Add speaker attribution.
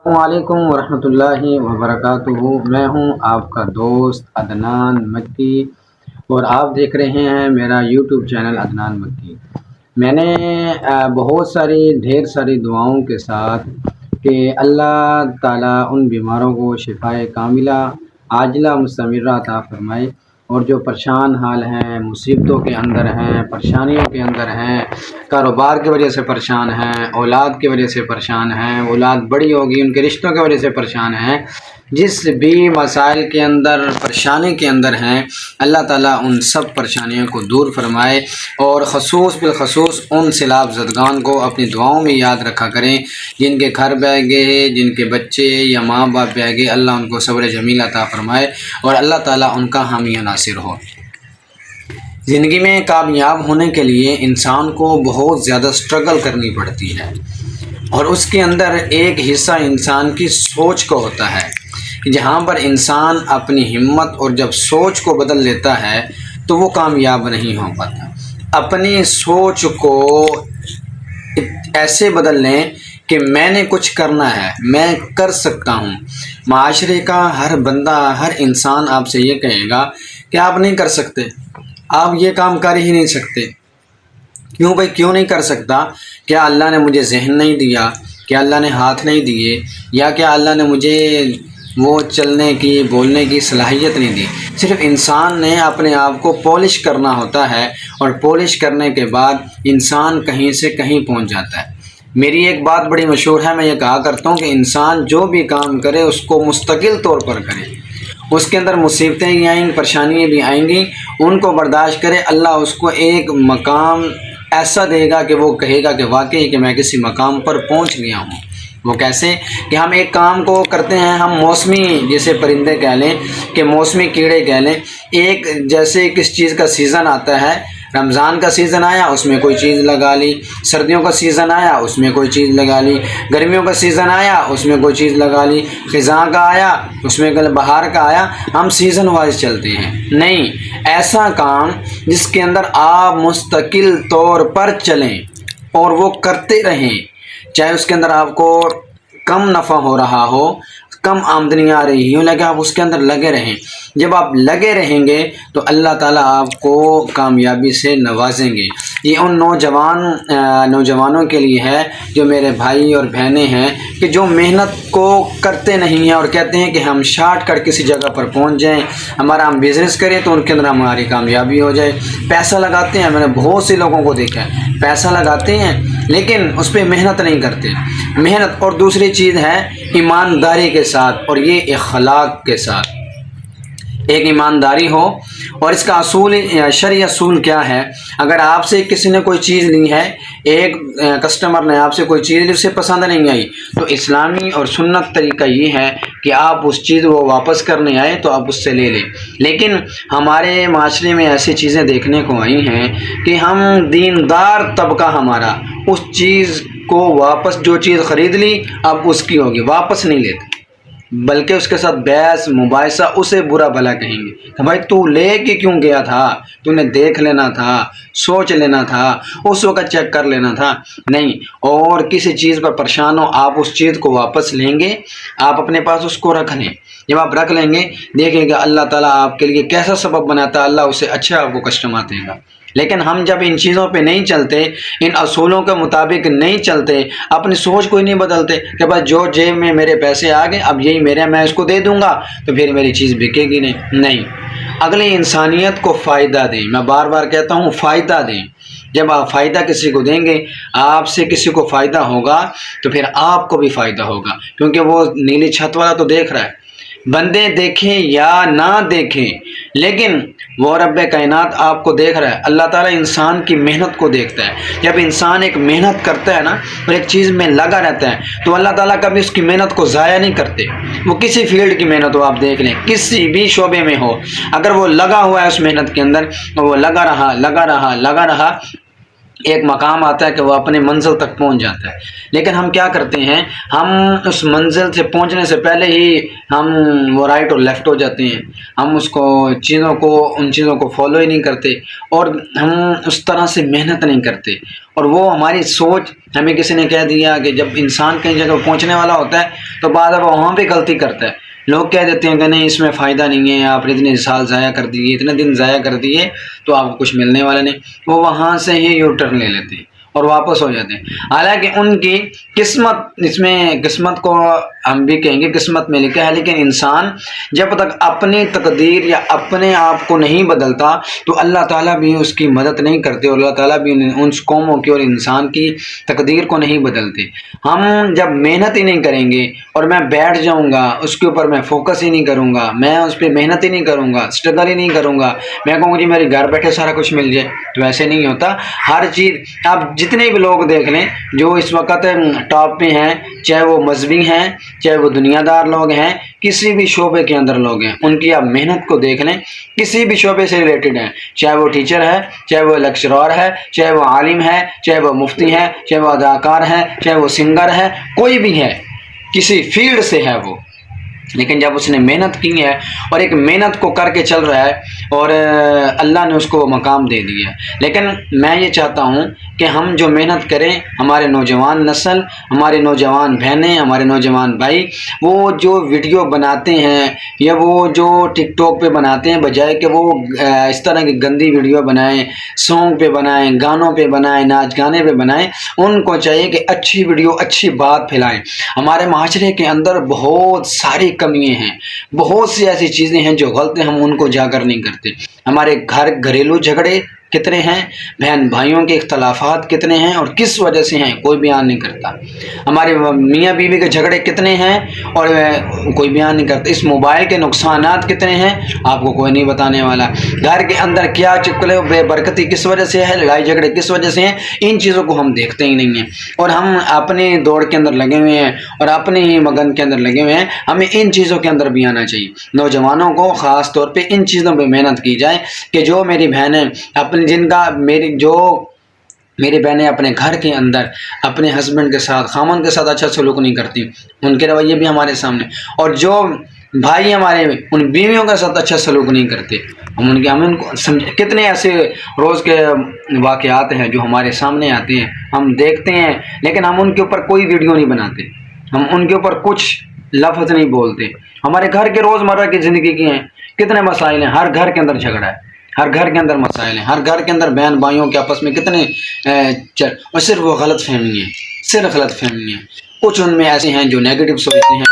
Speaker 1: السلام علیکم ورحمۃ اللہ وبرکاتہ۔ میں ہوں آپ کا دوست عدنان مکی اور آپ دیکھ رہے ہیں میرا یوٹیوب چینل عدنان مکی۔ میں نے ڈھیر ساری دعاؤں کے ساتھ کہ اللہ تعالیٰ ان بیماروں کو شفائے کاملہ عاجلہ مستمرہ عطا فرمائے، اور جو پریشان حال ہیں، مصیبتوں کے اندر ہیں، پریشانیوں کے اندر ہیں، کاروبار کی وجہ سے پریشان ہیں، اولاد کی وجہ سے پریشان ہیں، اولاد بڑی ہوگی ان کے رشتوں کی وجہ سے پریشان ہیں، جس بھی مسائل کے اندر پریشانی کے اندر ہیں، اللہ تعالیٰ ان سب پریشانیوں کو دور فرمائے، اور بالخصوص ان سیلاب زدگان کو اپنی دعاؤں میں یاد رکھا کریں جن کے گھر بہہ گئے، جن کے بچے یا ماں باپ بہہ گئے۔ اللہ ان کو صبر جمیل عطا فرمائے اور اللہ تعالیٰ ان کا حامی و ناصر ہو۔ زندگی میں کامیاب ہونے کے لیے انسان کو بہت زیادہ سٹرگل کرنی پڑتی ہے، اور اس کے اندر ایک حصہ انسان کی سوچ کو ہوتا ہے، جہاں پر انسان اپنی ہمت اور جب سوچ کو بدل لیتا ہے تو وہ کامیاب نہیں ہو پاتا۔ اپنی سوچ کو ایسے بدل لیں کہ میں نے کچھ کرنا ہے، میں کر سکتا ہوں۔ معاشرے کا ہر بندہ، ہر انسان آپ سے یہ کہے گا کہ آپ نہیں کر سکتے، آپ یہ کام کر ہی نہیں سکتے۔ کیوں بھائی، کیوں نہیں کر سکتا؟ کیا اللہ نے مجھے ذہن نہیں دیا؟ کیا اللہ نے ہاتھ نہیں دیے؟ یا کیا اللہ نے مجھے وہ چلنے کی، بولنے کی صلاحیت نہیں دی؟ صرف انسان نے اپنے آپ کو پالش کرنا ہوتا ہے، اور پالش کرنے کے بعد انسان کہیں سے کہیں پہنچ جاتا ہے۔ میری ایک بات بڑی مشہور ہے، میں یہ کہا کرتا ہوں کہ انسان جو بھی کام کرے اس کو مستقل طور پر کرے۔ اس کے اندر مصیبتیں بھی آئیں گی، پریشانیاں بھی آئیں گی، ان کو برداشت کرے۔ اللہ اس کو ایک مقام ایسا دے گا کہ وہ کہے گا کہ واقعی کہ میں کسی مقام پر پہنچ گیا ہوں۔ وہ کیسے کہ ہم ایک کام کو کرتے ہیں، ہم موسمی جیسے پرندے کہہ لیں کہ موسمی کیڑے کہہ لیں، ایک جیسے کس چیز کا سیزن آتا ہے، رمضان کا سیزن آیا اس میں کوئی چیز لگا لی، سردیوں کا سیزن آیا اس میں کوئی چیز لگا لی، گرمیوں کا سیزن آیا اس میں کوئی چیز لگا لی، خزاں کا آیا اس میں بہار کا آیا، ہم سیزن وائز چلتے ہیں۔ نہیں، ایسا کام جس کے اندر آپ مستقل طور پر چلیں اور وہ کرتے رہیں، چاہے اس کے اندر آپ کو کم نفع ہو رہا ہو، کم آمدنی آ رہی ہو، لیکن آپ اس کے اندر لگے رہیں۔ جب آپ لگے رہیں گے تو اللہ تعالیٰ آپ کو کامیابی سے نوازیں گے۔ یہ ان نوجوانوں کے لیے ہے جو میرے بھائی اور بہنیں ہیں کہ جو محنت کو کرتے نہیں ہیں اور کہتے ہیں کہ ہم شارٹ کٹ کسی جگہ پر پہنچ جائیں، ہم بزنس کریں تو ان کے اندر ہماری کامیابی ہو جائے۔ پیسہ لگاتے ہیں، میں نے بہت سے لوگوں کو دیکھا ہے، پیسہ لگاتے ہیں لیکن اس پہ محنت نہیں کرتے۔ محنت اور دوسری چیز ہے ایمانداری کے ساتھ، اور یہ اخلاق کے ساتھ۔ ایک ایمانداری ہو، اور اس کا اصول، شرعی اصول کیا ہے؟ اگر آپ سے کسی نے کوئی چیز لی ہے، ایک کسٹمر نے آپ سے کوئی چیز لی، اسے پسند نہیں آئی، تو اسلامی اور سنت طریقہ یہ ہے کہ آپ اس چیز وہ واپس کرنے آئے تو آپ اس سے لے لیں۔ لیکن ہمارے معاشرے میں ایسی چیزیں دیکھنے کو آئی ہیں کہ ہم دیندار طبقہ ہمارا اس چیز کو واپس، جو چیز خرید لی اب اس کی ہوگی، واپس نہیں لیتے، بلکہ اس کے ساتھ بحث مباحثہ، اسے برا بھلا کہیں گے کہ بھائی تو لے کے کیوں گیا تھا، تو نے دیکھ لینا تھا، سوچ لینا تھا، اس وقت چیک کر لینا تھا۔ نہیں، اور کسی چیز پر پریشان ہو، آپ اس چیز کو واپس لیں گے، آپ اپنے پاس اس کو رکھ لیں۔ جب آپ رکھ لیں گے، دیکھیں گے اللہ تعالیٰ آپ کے لیے کیسا سبب بناتا ہے، اللہ اسے اچھا آپ کو کسٹمر دے گا۔ لیکن ہم جب ان چیزوں پہ نہیں چلتے، ان اصولوں کے مطابق نہیں چلتے، اپنی سوچ کو ہی نہیں بدلتے کہ بس جو جیب میں میرے پیسے آ گئے اب یہی میرے، میں اس کو دے دوں گا تو پھر میری چیز بکے گی نہیں۔ اگلی انسانیت کو فائدہ دیں، میں بار بار کہتا ہوں فائدہ دیں۔ جب آپ فائدہ کسی کو دیں گے، آپ سے کسی کو فائدہ ہوگا تو پھر آپ کو بھی فائدہ ہوگا، کیونکہ وہ نیلی چھت والا تو دیکھ رہا ہے۔ بندے دیکھیں یا نہ دیکھیں، لیکن وہ رب کائنات آپ کو دیکھ رہا ہے۔ اللہ تعالیٰ انسان کی محنت کو دیکھتا ہے۔ جب انسان ایک محنت کرتا ہے نا، اور ایک چیز میں لگا رہتا ہے، تو اللہ تعالیٰ کبھی اس کی محنت کو ضائع نہیں کرتے۔ وہ کسی فیلڈ کی محنت ہو، آپ دیکھ لیں، کسی بھی شعبے میں ہو، اگر وہ لگا ہوا ہے اس محنت کے اندر، تو وہ لگا رہا، ایک مقام آتا ہے کہ وہ اپنے منزل تک پہنچ جاتا ہے۔ لیکن ہم کیا کرتے ہیں، ہم اس منزل سے پہنچنے سے پہلے ہی ہم وہ رائٹ اور لیفٹ ہو جاتے ہیں، ہم ان چیزوں کو فالو ہی نہیں کرتے، اور ہم اس طرح سے محنت نہیں کرتے، اور وہ ہماری سوچ، ہمیں کسی نے کہہ دیا کہ جب انسان کہیں جگہ پہنچنے والا ہوتا ہے تو بعد اب وہاں پہ غلطی کرتا ہے. لوگ کہہ دیتے ہیں کہ نہیں اس میں فائدہ نہیں ہے، آپ نے اتنے سال ضائع کر دیے، اتنے دن ضائع کر دیے تو آپ کو کچھ ملنے والا نہیں. وہ وہاں سے ہی یو ٹرن لے لیتے ہیں اور واپس ہو جاتے ہیں. حالانکہ ان کی قسمت، اس میں قسمت کو ہم بھی کہیں گے قسمت میں لکھا ہے، لیکن انسان جب تک اپنی تقدیر یا اپنے آپ کو نہیں بدلتا تو اللہ تعالیٰ بھی اس کی مدد نہیں کرتے، اور اللہ تعالیٰ بھی ان قوموں کی اور انسان کی تقدیر کو نہیں بدلتے. ہم جب محنت ہی نہیں کریں گے اور میں بیٹھ جاؤں گا، اس کے اوپر میں فوکس ہی نہیں کروں گا، میں اس پہ محنت ہی نہیں کروں گا، اسٹرگل ہی نہیں کروں گا، میں کہوں گا جی میرے گھر بیٹھے سارا کچھ مل جائے، تو ایسے نہیں ہوتا. ہر چیز آپ جتنے بھی لوگ دیکھ لیں جو اس وقت ٹاپ پہ ہیں، چاہے وہ مذہبی ہیں، چاہے وہ دنیا دار لوگ ہیں، کسی بھی شعبے کے اندر لوگ ہیں، ان کی آپ محنت کو دیکھ لیں، کسی بھی شعبے سے ریلیٹڈ ہیں، چاہے وہ ٹیچر ہے، چاہے وہ لیکچرار ہے، چاہے وہ عالم ہے، چاہے وہ مفتی ہے، چاہے وہ اداکار ہے، چاہے وہ سنگر ہے، کوئی بھی ہے، کسی فیلڈ سے ہے وہ، لیکن جب اس نے محنت کی ہے اور ایک محنت کو کر کے چل رہا ہے اور اللہ نے اس کو مقام دے دیا ہے. لیکن میں یہ چاہتا ہوں کہ ہم جو محنت کریں، ہمارے نوجوان نسل، ہمارے نوجوان بہنیں، ہمارے نوجوان بھائی، وہ جو ویڈیو بناتے ہیں یا وہ جو ٹک ٹاک پہ بناتے ہیں، بجائے کہ وہ اس طرح کی گندی ویڈیو بنائیں، سانگ پہ بنائیں، گانوں پہ بنائیں، ناچ گانے پہ بنائیں، ان کو چاہیے کہ اچھی ویڈیو، اچھی بات پھیلائیں. ہمارے معاشرے کے اندر بہت ساری کمیاں ہیں، بہت سی ایسی چیزیں ہیں جو غلط ہیں، ہم ان کو اجاگر نہیں کرتے. ہمارے گھریلو جھگڑے کتنے ہیں، بہن بھائیوں کے اختلافات کتنے ہیں اور کس وجہ سے ہیں، کوئی بیان نہیں کرتا. ہمارے میاں بیوی کے جھگڑے کتنے ہیں اور کوئی بیان نہیں کرتا. اس موبائل کے نقصانات کتنے ہیں، آپ کو کوئی نہیں بتانے والا. گھر کے اندر کیا چکلے بے برکتی کس وجہ سے ہے، لڑائی جھگڑے کس وجہ سے ہیں، ان چیزوں کو ہم دیکھتے ہی نہیں ہیں، اور ہم اپنے دوڑ کے اندر لگے ہوئے ہیں اور اپنے ہی مگن کے اندر لگے ہوئے ہیں. ہمیں ان چیزوں کے اندر بھی آنا چاہیے. نوجوانوں کو خاص طور پہ ان چیزوں پہ محنت کی جائے کہ جو میری بہنیں اپنے میری بہنیں اپنے گھر کے اندر اپنے ہسبینڈ کے ساتھ، خامن کے ساتھ اچھا سلوک نہیں کرتی، ان کے رویے بھی ہمارے سامنے، اور جو بھائی ہمارے ان بیویوں کے ساتھ اچھا سلوک نہیں کرتے، ہم ان کو کتنے ایسے روز کے واقعات ہیں جو ہمارے سامنے آتے ہیں، ہم دیکھتے ہیں، لیکن ہم ان کے اوپر کوئی ویڈیو نہیں بناتے، ہم ان کے اوپر کچھ لفظ نہیں بولتے. ہمارے گھر کے روزمرہ کی زندگی کے ہیں کتنے مسائل ہیں، ہر گھر کے اندر جھگڑا ہے، ہر گھر کے اندر مسائل ہیں، ہر گھر کے اندر بہن بھائیوں کے آپس میں کتنے اور صرف وہ غلط فہمی ہیں، صرف غلط فہمی ہیں. کچھ ان میں ایسے ہیں جو نیگیٹو سوچتے ہیں،